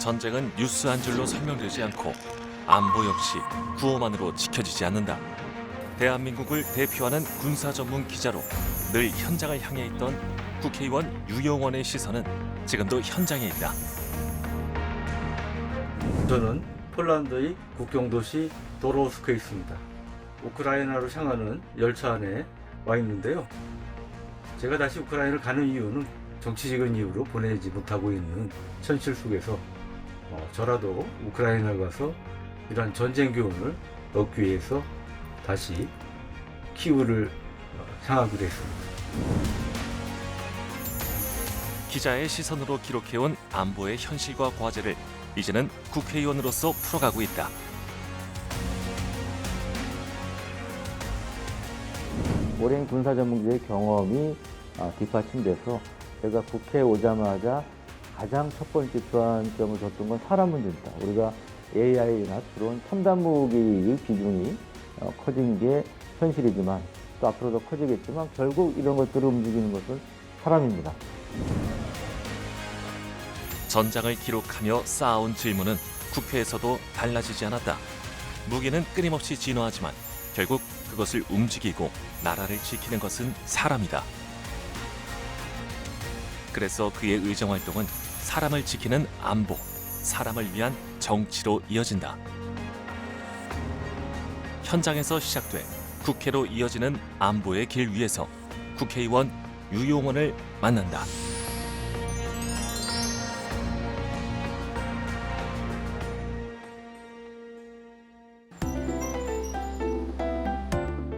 전쟁은 뉴스 한 줄로 설명되지 않고 안보 역시 구호만으로 지켜지지 않는다. 대한민국을 대표하는 군사 전문 기자로 늘 현장을 향해 있던 국회의원 유용원의 시선은 지금도 현장에 있다. 저는 폴란드의 국경도시 도로스크에 있습니다. 우크라이나로 향하는 열차 안에 와 있는데요. 제가 다시 우크라이나를 가는 이유는 정치적인 이유로 보내지 못하고 있는 현실 속에서 저라도 우크라이나에 가서 이러한 전쟁 교훈을 얻기 위해서 다시 키우를 향하기로 했습니다. 기자의 시선으로 기록해온 안보의 현실과 과제를 이제는 국회의원으로서 풀어가고 있다. 오랜 군사 전문기의 경험이 뒷받침돼서 제가 국회에 오자마자 가장 첫 번째 주안점을 줬던 건 사람 문제입니다. 우리가 AI나 그런 첨단 무기의 비중이 커진 게 현실이지만 또 앞으로도 커지겠지만 결국 이런 것들을 움직이는 것은 사람입니다. 전장을 기록하며 쌓아온 질문은 국회에서도 달라지지 않았다. 무기는 끊임없이 진화하지만 결국 그것을 움직이고 나라를 지키는 것은 사람이다. 그래서 그의 의정활동은 사람을 지키는 안보, 사람을 위한 정치로 이어진다. 현장에서 시작돼 국회로 이어지는 안보의 길 위에서 국회의원 유용원을 만난다.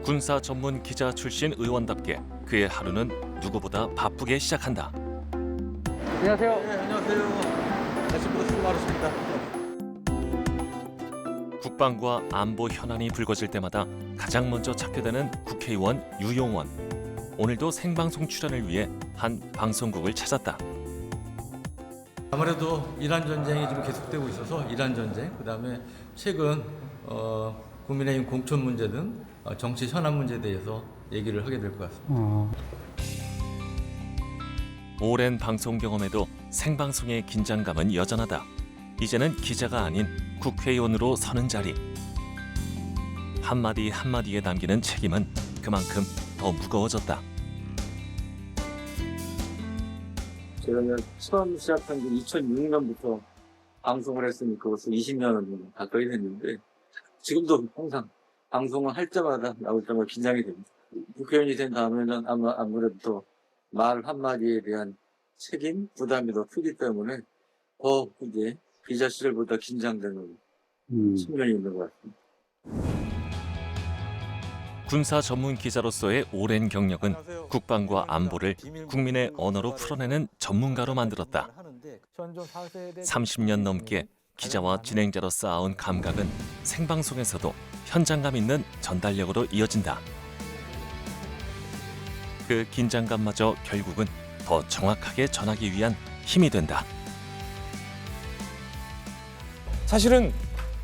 군사 전문 기자 출신 의원답게 그의 하루는 누구보다 바쁘게 시작한다. 안녕하세요. 네, 안녕하세요. 아침부터 수고 많으십니다. 국방과 안보 현안이 불거질 때마다 가장 먼저 찾게 되는 국회의원 유용원. 오늘도 생방송 출연을 위해 한 방송국을 찾았다. 아무래도 이란 전쟁이 좀 계속되고 있어서 이란 전쟁, 그다음에 최근 국민의힘 공천 문제 등 정치 현안 문제에 대해서 얘기를 하게 될 것 같습니다. 오랜 방송 경험에도 생방송의 긴장감은 여전하다. 이제는 기자가 아닌 국회의원으로 서는 자리. 한마디 한마디에 담기는 책임은 그만큼 더 무거워졌다. 제가 처음 시작한 게 2006년부터 방송을 했으니까 벌써 20년은 가까이 됐는데 지금도 항상 방송을 할 때마다 나올 때마다 긴장이 됩니다. 국회의원이 된 다음에는 아무래도 말 한마디에 대한 책임, 부담이 더 크기 때문에 더 이제 기자 시절보다 긴장되는 측면이 있는 것 같습니다. 군사 전문 기자로서의 오랜 경력은 국방과 안보를 국민의 언어로 풀어내는 전문가로 만들었다. 30년 넘게 기자와 진행자로 쌓아온 감각은 생방송에서도 현장감 있는 전달력으로 이어진다. 그 긴장감마저 결국은 더 정확하게 전하기 위한 힘이 된다. 사실은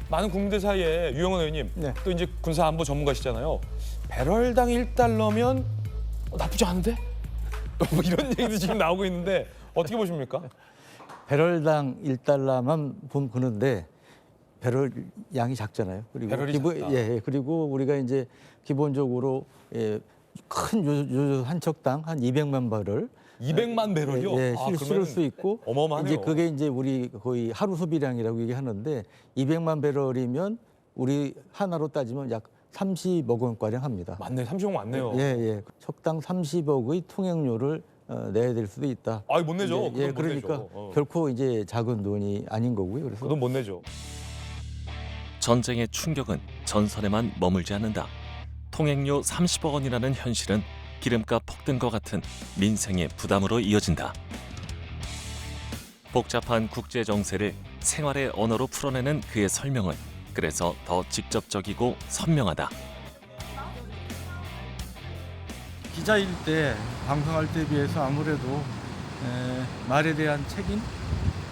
많은 국민들 사이에 유영원 의원님 네. 또 이제 군사 안보 전문가시잖아요. 배럴당 1달러면 나쁘지 않은데? 뭐 이런 얘기도 지금 나오고 있는데 어떻게 보십니까? 배럴당 1달러만 보는데 배럴 양이 작잖아요. 그리고 배럴이 작다. 그리고 우리가 이제 기본적으로 큰 요조 한 척당 한 200만 배럴 200만 배럴이요? 실을 수 있고 어마어마하네요. 이제 그게 이제 우리 거의 하루 소비량이라고 얘기하는데 200만 배럴이면 우리 하나로 따지면 약 30억 원가량 합니다. 맞네, 30억 맞네요. 척당 30억의 통행료를 내야 될 수도 있다. 아이 못 내죠. 그건 못 그러니까 내죠. 결코 이제 작은 돈이 아닌 거고요. 그래서 그건 못 내죠. 전쟁의 충격은 전선에만 머물지 않는다. 통행료 30억 원이라는 현실은 기름값 폭등과 같은 민생의 부담으로 이어진다. 복잡한 국제 정세를 생활의 언어로 풀어내는 그의 설명은 그래서 더 직접적이고 선명하다. 기자일 때 방송할 때 비해서 아무래도 말에 대한 책임,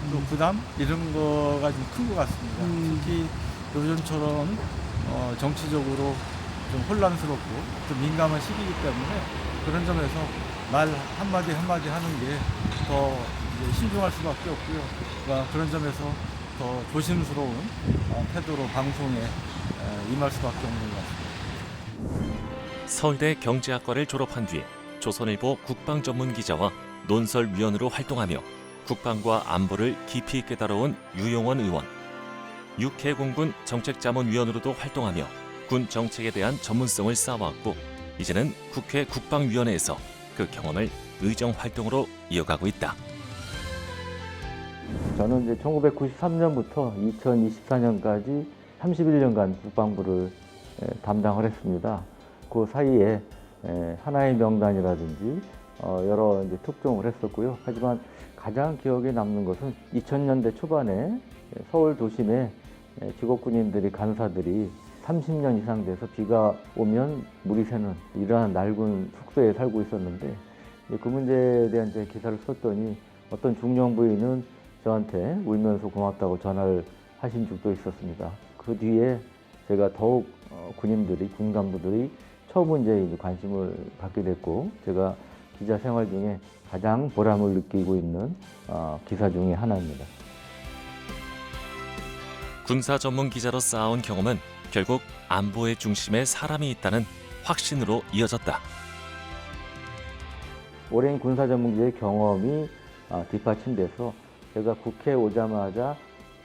또 부담 이런 거가 좀 큰 것 같습니다. 특히 요즘처럼 정치적으로 좀 혼란스럽고 좀 민감한 시기이기 때문에 그런 점에서 말 한마디 한마디 하는 게 더 신중할 수밖에 없고요. 그런 점에서 더 조심스러운 태도로 방송에 임할 수밖에 없는 것 같습니다. 서울대 경제학과를 졸업한 뒤 조선일보 국방 전문 기자와 논설위원으로 활동하며 국방과 안보를 깊이 있게 다뤄온 유용원 의원. 육해공군 정책자문위원으로도 활동하며 군 정책에 대한 전문성을 쌓아왔고 이제는 국회 국방위원회에서 그 경험을 의정 활동으로 이어가고 있다. 저는 이제 1993년부터 2024년까지 31년간 국방부를 담당을 했습니다. 그 사이에 하나의 명단이라든지 여러 이제 특종을 했었고요. 하지만 가장 기억에 남는 것은 2000년대 초반에 서울 도심에 직업군인들이 간사들이 30년 이상 돼서 비가 오면 물이 새는 이러한 낡은 숙소에 살고 있었는데 그 문제에 대한 이제 기사를 썼더니 어떤 중령 부인은 저한테 울면서 고맙다고 전화를 하신 적도 있었습니다. 그 뒤에 제가 더욱 군인들이, 군 간부들이 처음 이제 관심을 갖게 됐고 제가 기자 생활 중에 가장 보람을 느끼고 있는 기사 중에 하나입니다. 군사 전문 기자로 쌓아온 경험은 결국 안보의 중심에 사람이 있다는 확신으로 이어졌다. 오랜 군사 전문기의 경험이 뒷받침돼서 제가 국회에 오자마자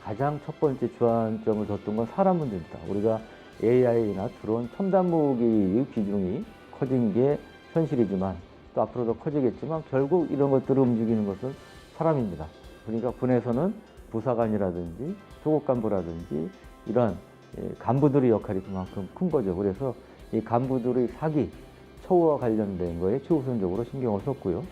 가장 첫 번째 주안점을 뒀던 건 사람 문제입니다. 우리가 AI나 드론, 첨단 무기의 비중이 커진 게 현실이지만 또 앞으로도 커지겠지만 결국 이런 것들을 움직이는 것은 사람입니다. 그러니까 군에서는 부사관이라든지 소속 간부라든지 이런 간부들의 역할이 그만큼 큰 거죠. 그래서 이 간부들의 사기, 처우와 관련된 거에 최우선적으로 신경을 썼고요.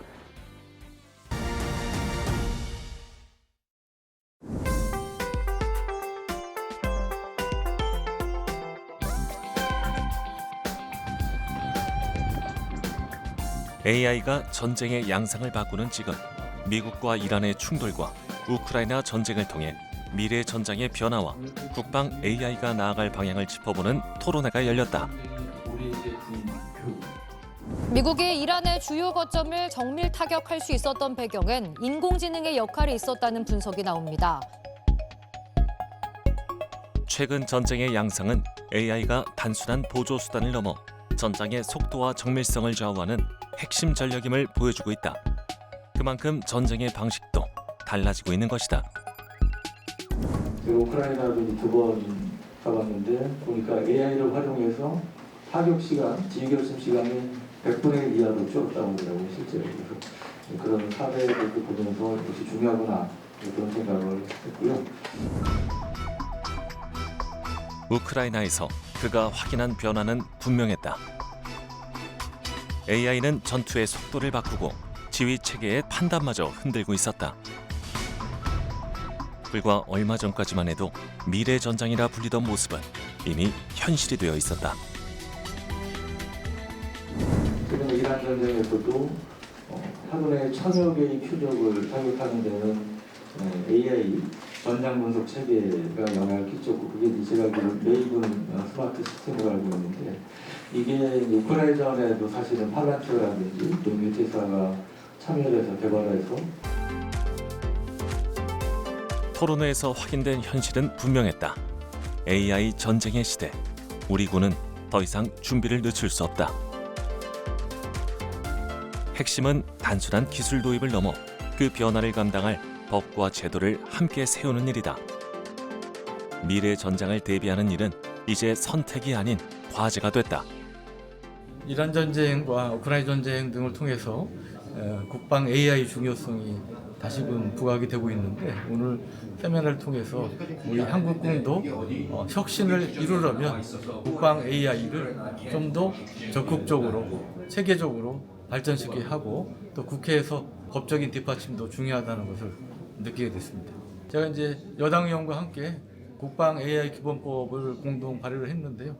AI가 전쟁의 양상을 바꾸는 지금 미국과 이란의 충돌과 우크라이나 전쟁을 통해 미래 전장의 변화와 국방 AI가 나아갈 방향을 짚어보는 토론회가 열렸다. 미국이 이란의 주요 거점을 정밀 타격할 수 있었던 배경엔 인공지능의 역할이 있었다는 분석이 나옵니다. 최근 전쟁의 양상은 AI가 단순한 보조 수단을 넘어 전장의 속도와 정밀성을 좌우하는 핵심 전력임을 보여주고 있다. 그만큼 전쟁의 방식도 달라지고 있는 것이다. 제가 우크라이나도 2번 가봤는데 보니까 AI를 활용해서 타격 시간, 지휘결심 시간이 100분의 1 이하로 줄었다고 그러더라고요, 실제로. 그래서 그런 사례를 보면서 역시 중요하구나 그런 생각을 했고요. 우크라이나에서 그가 확인한 변화는 분명했다. AI는 전투의 속도를 바꾸고 지휘 체계의 판단마저 흔들고 있었다. 불과 얼마 전까지만 해도 미래 전장이라 불리던 모습은 이미 현실이 되어 있었다. 최근 이란 전쟁에서도 하루에 1000여 개의 표적을 타격하는 데는 AI 전장 분석 체계가 영향을 끼쳤고 그게 제가 알기로 메이븐 스마트 시스템으로 알고 있는데 이게 우크라이나전에도 사실은 팔란티어라든지 또 밀테사가 참여해서 개발해서 토론회에서 확인된 현실은 분명했다. AI 전쟁의 시대. 우리 군은 더 이상 준비를 늦출 수 없다. 핵심은 단순한 기술 도입을 넘어 그 변화를 감당할 법과 제도를 함께 세우는 일이다. 미래 전장을 대비하는 일은 이제 선택이 아닌 과제가 됐다. 이란 전쟁과 우크라이나 전쟁 등을 통해서 국방 AI 중요성이 다시금 부각이 되고 있는데 오늘 세미나를 통해서 우리 한국군도 혁신을 이루려면 국방 AI를 좀 더 적극적으로 체계적으로 발전시키게 하고 또 국회에서 법적인 뒷받침도 중요하다는 것을 느끼게 됐습니다. 제가 이제 여당 의원과 함께 국방 AI 기본법을 공동 발의를 했는데요.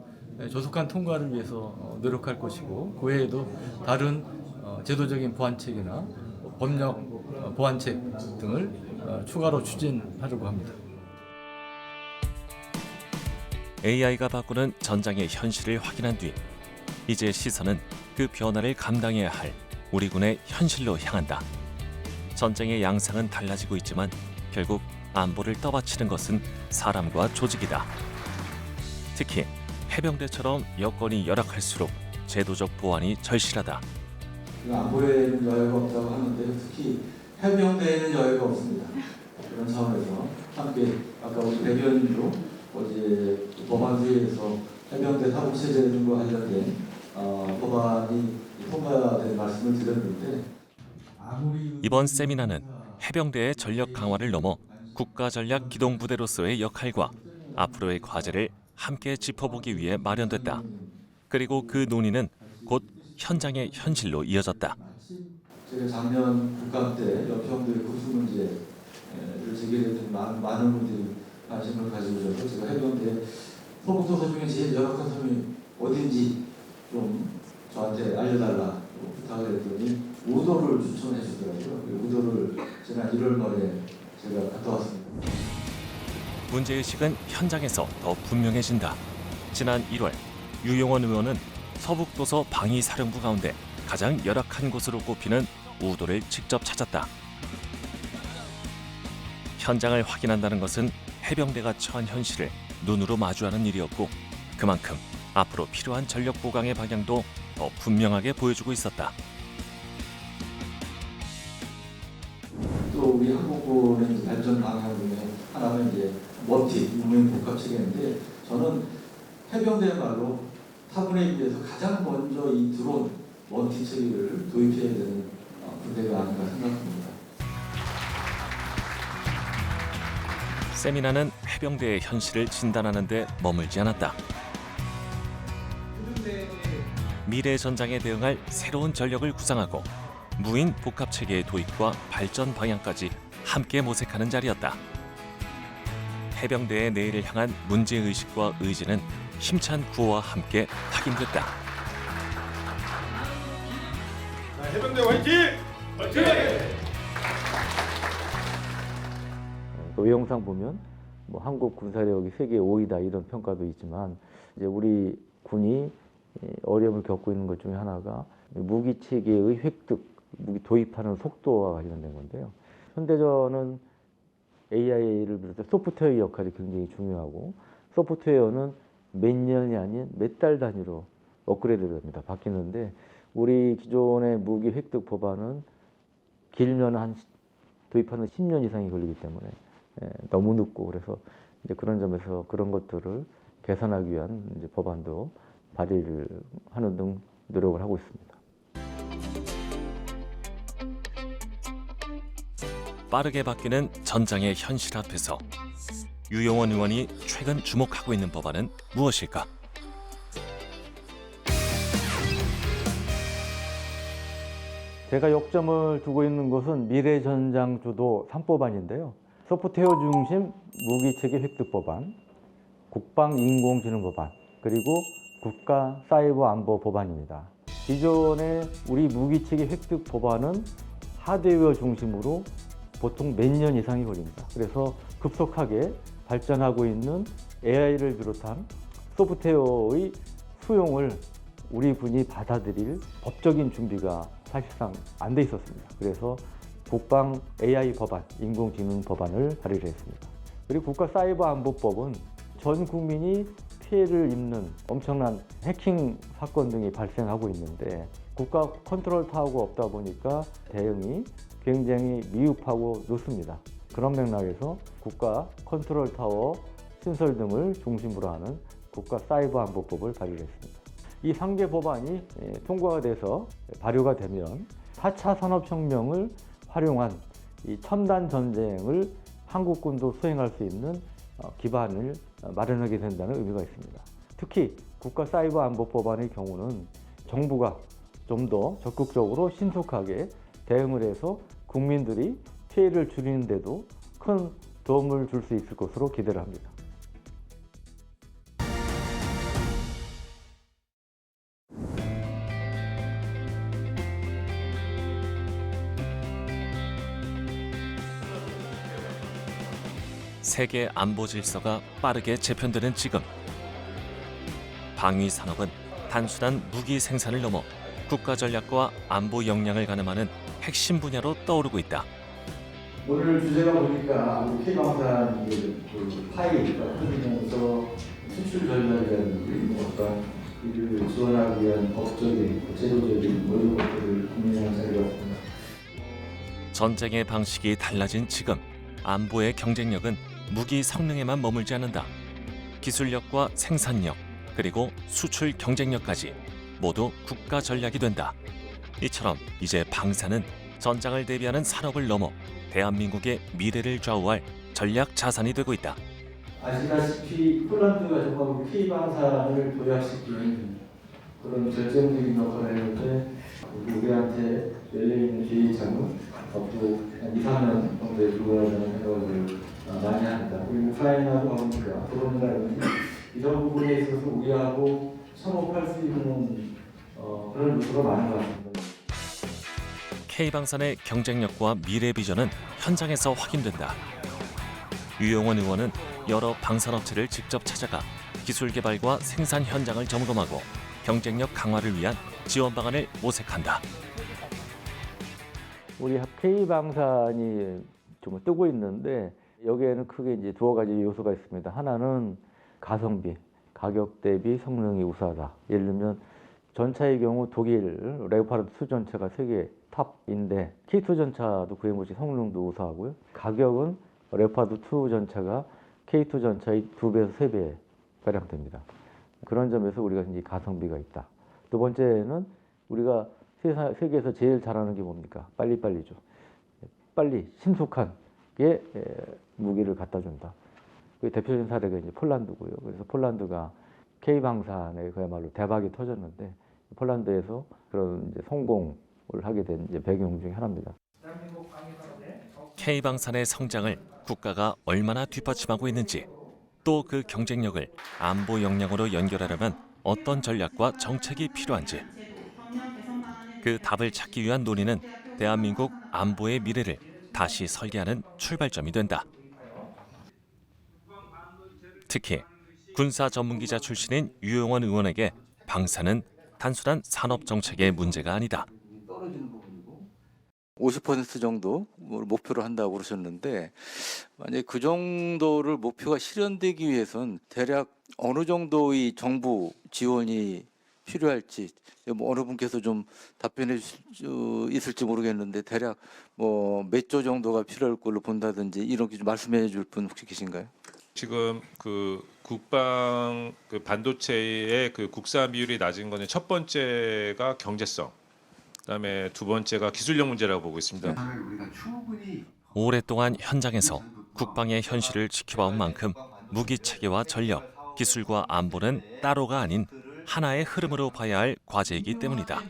조속한 통과를 위해서 노력할 것이고 그 외에도 다른 제도적인 보완책이나 법령 보완책 등을 추가로 추진하려고 합니다. AI가 바꾸는 전장의 현실을 확인한 뒤 이제 시선은 그 변화를 감당해야 할 우리 군의 현실로 향한다. 전쟁의 양상은 달라지고 있지만 결국 안보를 떠받치는 것은 사람과 조직이다. 특히 해병대처럼 여건이 열악할수록 제도적 보완이 절실하다. 안보에는 여유가 없다고 하는데 특히 해병대에는 여유가 없습니다. 그런 차원에서 함께 아까 우리 백 의원님도 어제 법안회의에서 해병대 사법체제 등과 관련된 법안이 통과된 말씀을 드렸는데 이번 세미나는 해병대의 전력 강화를 넘어 국가전략기동부대로서의 역할과 앞으로의 과제를 함께 짚어보기 위해 마련됐다. 그리고 그 논의는 곧 현장의 현실로 이어졌다. 제가 작년 국감 때 여평도의 구수 문제를 제기했더니 많은 분들이 관심을 가지고 오셔서 제가 해병대 서북도서 중에 제일 열악한 섬이 어딘지 좀 저한테 알려달라고 부탁을 했더니 우도를 추천해 주더라고요. 우도를 지난 1월 말에 제가 갔다 왔습니다. 문제의식은 현장에서 더 분명해진다. 지난 1월 유용원 의원은 서북도서 방위사령부 가운데 가장 열악한 곳으로 꼽히는 우도를 직접 찾았다. 현장을 확인한다는 것은 해병대가 처한 현실을 눈으로 마주하는 일이었고 그만큼 앞으로 필요한 전력 보강의 방향도 더 분명하게 보여주고 있었다. 또 우리 한국군의 발전 방향 중에 하나는 이제 멀티, 무인 복합 체계인데 저는 해병대야말로 타군에 비해서 가장 먼저 이 드론 멀티 체계를 도입해야 되는 부대가 아닌가 생각합니다. 세미나는 해병대의 현실을 진단하는 데 머물지 않았다. 미래 전장에 대응할 새로운 전력을 구상하고 무인 복합 체계의 도입과 발전 방향까지 함께 모색하는 자리였다. 해병대의 내일을 향한 문제의식과 의지는 힘찬 구호와 함께 각인됐다. 해병대 화이팅! 화이팅! 그 외형상 보면 뭐 한국 군사력이 세계 5위다 이런 평가도 있지만 이제 우리 군이 어려움을 겪고 있는 것 중에 하나가 무기 체계의 획득, 무기 도입하는 속도와 관련된 건데요. 현대전은 AI를 비롯해 소프트웨어 역할이 굉장히 중요하고 소프트웨어는 몇 년이 아닌 몇 달 단위로 업그레이드가 됩니다. 바뀌는데 우리 기존의 무기 획득 법안은 길면 한 도입하는 10년 이상이 걸리기 때문에 너무 늦고 그래서 이제 그런 점에서 그런 것들을 개선하기 위한 이제 법안도 발의를 하는 등 노력을 하고 있습니다. 빠르게 바뀌는 전장의 현실 앞에서 유용원 의원이 최근 주목하고 있는 법안은 무엇일까? 제가 역점을 두고 있는 것은 미래전장 주도 3법안인데요. 소프트웨어 중심 무기체계 획득 법안, 국방인공지능 법안, 그리고 국가 사이버 안보 법안입니다. 기존의 우리 무기체계 획득 법안은 하드웨어 중심으로 보통 몇 년 이상이 걸립니다. 그래서 급속하게 발전하고 있는 AI를 비롯한 소프트웨어의 수용을 우리 군이 받아들일 법적인 준비가 사실상 안 돼 있었습니다. 그래서 국방 AI 법안, 인공지능 법안을 발의를 했습니다. 그리고 국가사이버안보법은 전 국민이 피해를 입는 엄청난 해킹 사건 등이 발생하고 있는데 국가 컨트롤 타워가 없다 보니까 대응이 굉장히 미흡하고 늦습니다. 그런 맥락에서 국가 컨트롤 타워 신설 등을 중심으로 하는 국가사이버안보법을 발의를 했습니다. 이 3개 법안이 통과가 돼서 발효가 되면 4차 산업혁명을 활용한 이 첨단 전쟁을 한국군도 수행할 수 있는 기반을 마련하게 된다는 의미가 있습니다. 특히 국가사이버안보법안의 경우는 정부가 좀 더 적극적으로 신속하게 대응을 해서 국민들이 피해를 줄이는 데도 큰 도움을 줄 수 있을 것으로 기대를 합니다. 세계 안보 질서가 빠르게 재편되는 지금 방위 산업은 단순한 무기 생산을 넘어 국가 전략과 안보 역량을 가늠하는 핵심 분야로 떠오르고 있다. 오늘 주제가 보니까 우리 K방산 그 파이가 터지면서 수출 전략이라든지 어떤 이를 지원하기 위한 법적인, 제도적인 모든 것들을 고민하는 자리가 없습니다. 전쟁의 방식이 달라진 지금 안보의 경쟁력은 무기 성능에만 머물지 않는다. 기술력과 생산력 그리고 수출 경쟁력까지 모두 국가 전략이 된다. 이처럼 이제 방산은 전장을 대비하는 산업을 넘어 대한민국의 미래를 좌우할 전략 자산이 되고 있다. 아시다시피 폴란드가 정말 K방산을 도약시키는 그런 결정적인 역할을 했는데 우리한테 열려있는 기회창은 앞으로 한 2, 3년 정도에 불과하다는 생각을 많이 합니다. 그리고 우크라이나도 가보니까 드론이라든지 이런 부분에 있어서 우리하고 협업할 수 있는 그런 요소가 많은 것 같습니다. K방산의 경쟁력과 미래 비전은 현장에서 확인된다. 유용원 의원은 여러 방산업체를 직접 찾아가 기술 개발과 생산 현장을 점검하고 경쟁력 강화를 위한 지원 방안을 모색한다. 우리 K방산이 좀 뜨고 있는데 여기에는 크게 이제 두어 가지 요소가 있습니다. 하나는 가성비, 가격 대비 성능이 우수하다. 예를 들면 전차의 경우 독일 레오파르드 2 전차가 세계 탑인데 K2 전차도 그에 못지 성능도 우수하고요. 가격은 레오파르드 2 전차가 K2 전차의 2배에서 3배 가량 됩니다. 그런 점에서 우리가 이제 가성비가 있다. 두 번째는 우리가 세계에서 제일 잘하는 게 뭡니까? 빨리빨리죠. 빨리 신속하게 무기를 갖다 준다. 그 대표적인 사례가 이제 폴란드고요. 그래서 폴란드가 K방산에 그야말로 대박이 터졌는데 폴란드에서 그런 이제 성공을 하게 된 이제 배경 중에 하나입니다. K방산의 성장을 국가가 얼마나 뒷받침하고 있는지 또 그 경쟁력을 안보 역량으로 연결하려면 어떤 전략과 정책이 필요한지 그 답을 찾기 위한 논의는 대한민국 안보의 미래를 다시 설계하는 출발점이 된다. 특히 군사 전문기자 출신인 유용원 의원에게 방산은 단순한 산업 정책의 문제가 아니다. 50% 정도 목표로 한다고 그러셨는데 만약에 그 정도를 목표가 실현되기 위해선 대략 어느 정도의 정부 지원이 필요할지 뭐 어느 분께서 좀 답변해 주실 수 있을지 모르겠는데 대략 뭐 몇 조 정도가 필요할 걸로 본다든지 이렇게 좀 말씀해 줄 분 혹시 계신가요? 지금 그 국방 그 반도체의 그 국산 비율이 낮은 거는 첫 번째가 경제성, 그다음에 두 번째가 기술력 문제라고 보고 있습니다. 오랫동안 현장에서 국방의 현실을 지켜봐온 만큼 무기 체계와 전력, 기술과 안보는 따로가 아닌 하나의 흐름으로 봐야 할 과제이기 때문이다.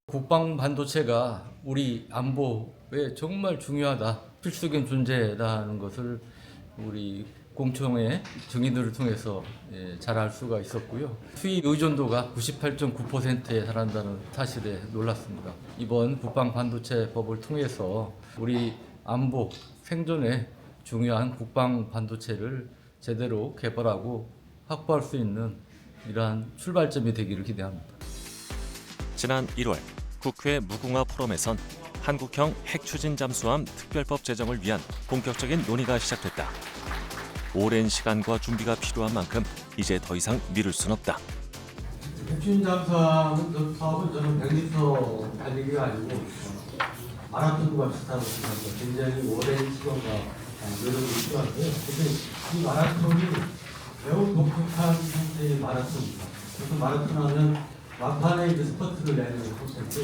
국방 반도체가 우리 안보에 정말 중요하다, 필수적인 존재라는 것을 우리 공청회 증인들을 통해서 잘 알 수가 있었고요. 수입 의존도가 98.9%에 달한다는 사실에 놀랐습니다. 이번 국방 반도체 법을 통해서 우리 안보 생존에 중요한 국방 반도체를 제대로 개발하고 확보할 수 있는 이러한 출발점이 되기를 기대합니다. 지난 1월 국회 무궁화 포럼에선 한국형 핵추진 잠수함 특별법 제정을 위한 본격적인 논의가 시작됐다. 오랜 시간과 준비가 필요한 만큼 이제 더 이상 미룰 순 없다. 핵추진 잠수함은 사업은 저는 100m 달리기가 아니고 마라톤과 비슷하다고 생각합니다. 굉장히 오랜 시간과 노력이 필요한데요. 근데 이 마라톤이 매우 독특한 상태의 마라톤입니다. 그래서 마라톤하면 막판에 이제 스퍼트를 내는 콘텐츠.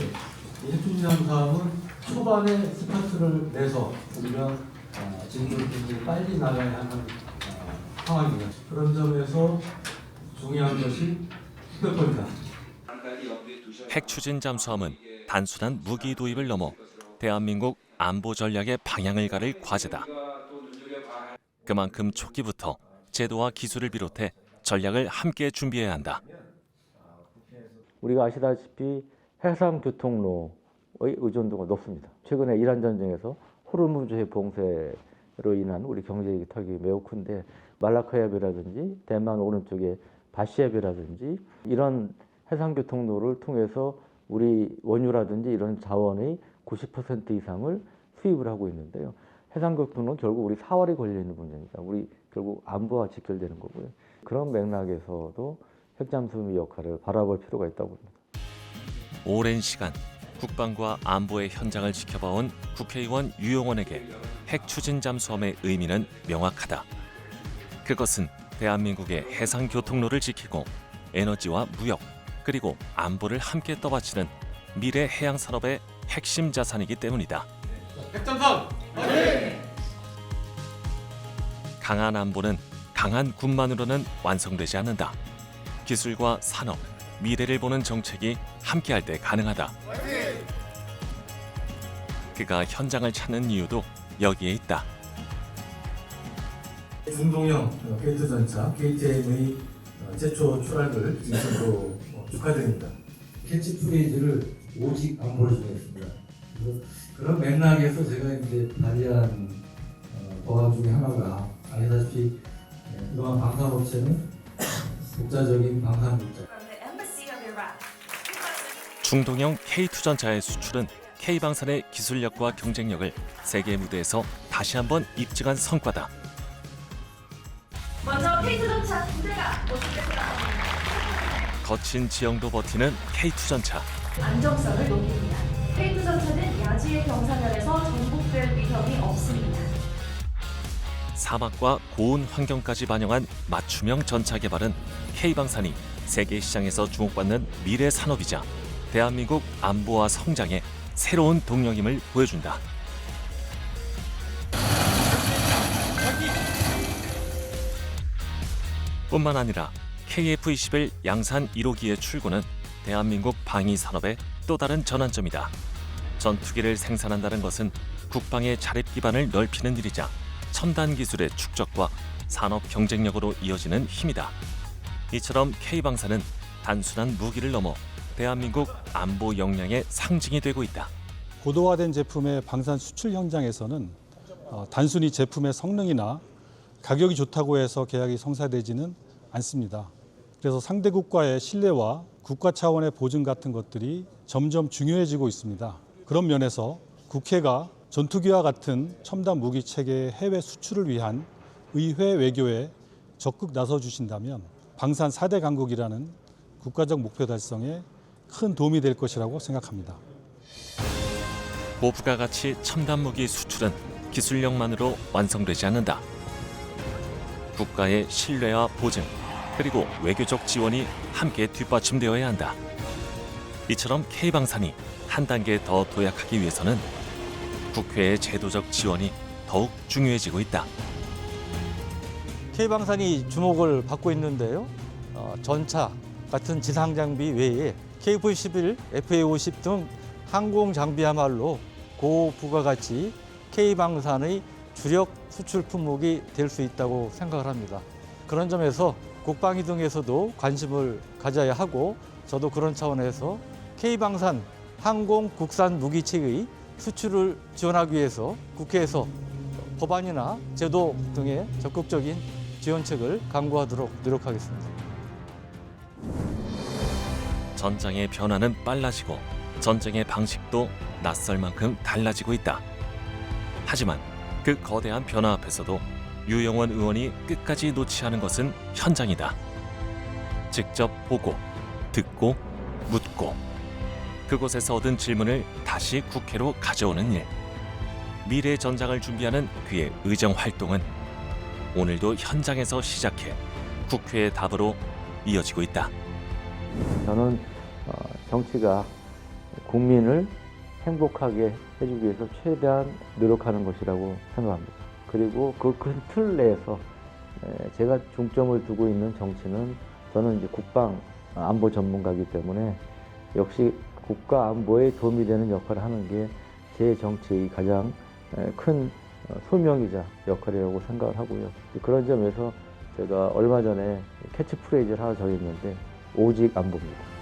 이 핵추진 잠수함은 초반에 스퍼트를 내서 우리가 진도를 굉장히 빨리 나가야 하는 상황입니다. 그런 점에서 중요한 것이 특별법이다. 핵추진 잠수함은 단순한 무기 도입을 넘어 대한민국 안보 전략의 방향을 가를 과제다. 그만큼 초기부터 제도와 기술을 비롯해 전략을 함께 준비해야 한다. 우리가 아시다시피 해상 교통로의 의존도가 높습니다. 최근에 이란 전쟁에서 호르무즈 봉쇄로 인한 우리 경제 타격이 매우 큰데 말라카 해협이라든지 대만 오른쪽에 바시해협이라든지 이런 해상 교통로를 통해서 우리 원유라든지 이런 자원의 90% 이상을 수입을 하고 있는데요. 해상교통은 결국 우리 사활이 걸려 있는 문제입니다. 우리 결국 안보와 직결되는 거고요. 그런 맥락에서도 핵잠수함의 역할을 바라볼 필요가 있다고 봅니다. 오랜 시간 국방과 안보의 현장을 지켜봐온 국회의원 유용원에게 핵 추진 잠수함의 의미는 명확하다. 그것은 대한민국의 해상 교통로를 지키고 에너지와 무역 그리고 안보를 함께 떠받치는 미래 해양 산업의 핵심 자산이기 때문이다. 핵잠수함! 강한 안보는 강한 군만으로는 완성되지 않는다. 기술과 산업, 미래를 보는 정책이 함께할 때 가능하다. 그가 현장을 찾는 이유도 여기에 있다. 중동형 게이트 전차 KTM의 최초 출하를 진심으로 축하드립니다. 캐치프레이즈를 오직 안보를 정했습니다. 그런 맥락에서 제가 이제 발의한 법안 중에 하나가 아시다시피 그동안 방산업체는 독자적인 방산 물자. 중동형 K2 전차의 수출은 K방산의 기술력과 경쟁력을 세계 무대에서 다시 한번 입증한 성과다. 먼저 K2 전차 부대가 모집됐습니다. 거친 지형도 버티는 K2 전차. 안정성을 높입니다. K2 전차는 야지의 경사면에서 전복될 위험이 없습니다. 사막과 고온 환경까지 반영한 맞춤형 전차 개발은 K방산이 세계 시장에서 주목받는 미래 산업이자 대한민국 안보와 성장의 새로운 동력임을 보여준다. 뿐만 아니라 KF-21 양산 1호기의 출고는 대한민국 방위 산업의 또 다른 전환점이다. 전투기를 생산한다는 것은 국방의 자립 기반을 넓히는 일이자 첨단 기술의 축적과 산업 경쟁력으로 이어지는 힘이다. 이처럼 K방산은 단순한 무기를 넘어 대한민국 안보 역량의 상징이 되고 있다. 고도화된 제품의 방산 수출 현장에서는 단순히 제품의 성능이나 가격이 좋다고 해서 계약이 성사되지는 않습니다. 그래서 상대국과의 신뢰와 국가 차원의 보증 같은 것들이 점점 중요해지고 있습니다. 그런 면에서 국회가 전투기와 같은 첨단 무기 체계의 해외 수출을 위한 의회 외교에 적극 나서주신다면 방산 4대 강국이라는 국가적 목표 달성에 큰 도움이 될 것이라고 생각합니다. 고부가가치 첨단 무기 수출은 기술력만으로 완성되지 않는다. 국가의 신뢰와 보증, 그리고 외교적 지원이 함께 뒷받침되어야 한다. 이처럼 K방산이 한 단계 더 도약하기 위해서는 국회의 제도적 지원이 더욱 중요해지고 있다. K방산이 주목을 받고 있는데요. 전차 같은 지상 장비 외에 KF-21, FA-50 등 항공 장비야말로 고부가가치 K방산의 주력 수출 품목이 될 수 있다고 생각을 합니다. 그런 점에서 국방위 등에서도 관심을 가져야 하고 저도 그런 차원에서 K방산 항공 국산 무기체의 수출을 지원하기 위해서 국회에서 법안이나 제도 등의 적극적인 지원책을 강구하도록 노력하겠습니다. 전장의 변화는 빨라지고 전쟁의 방식도 낯설 만큼 달라지고 있다. 하지만 그 거대한 변화 앞에서도 유영원 의원이 끝까지 놓지 않은 것은 현장이다. 직접 보고, 듣고, 묻고 그곳에서 얻은 질문을 다시 국회로 가져오는 일. 미래의 전장을 준비하는 그의 의정 활동은 오늘도 현장에서 시작해 국회의 답으로 이어지고 있다. 저는 정치가 국민을 행복하게 해주기 위해서 최대한 노력하는 것이라고 생각합니다. 그리고 그 큰 틀 내에서 제가 중점을 두고 있는 정치는 저는 이제 국방 안보 전문가이기 때문에 역시 국가 안보에 도움이 되는 역할을 하는 게 제 정치의 가장 큰 소명이자 역할이라고 생각을 하고요. 그런 점에서 제가 얼마 전에 캐치프레이즈를 하나 정했는데 오직 안보입니다.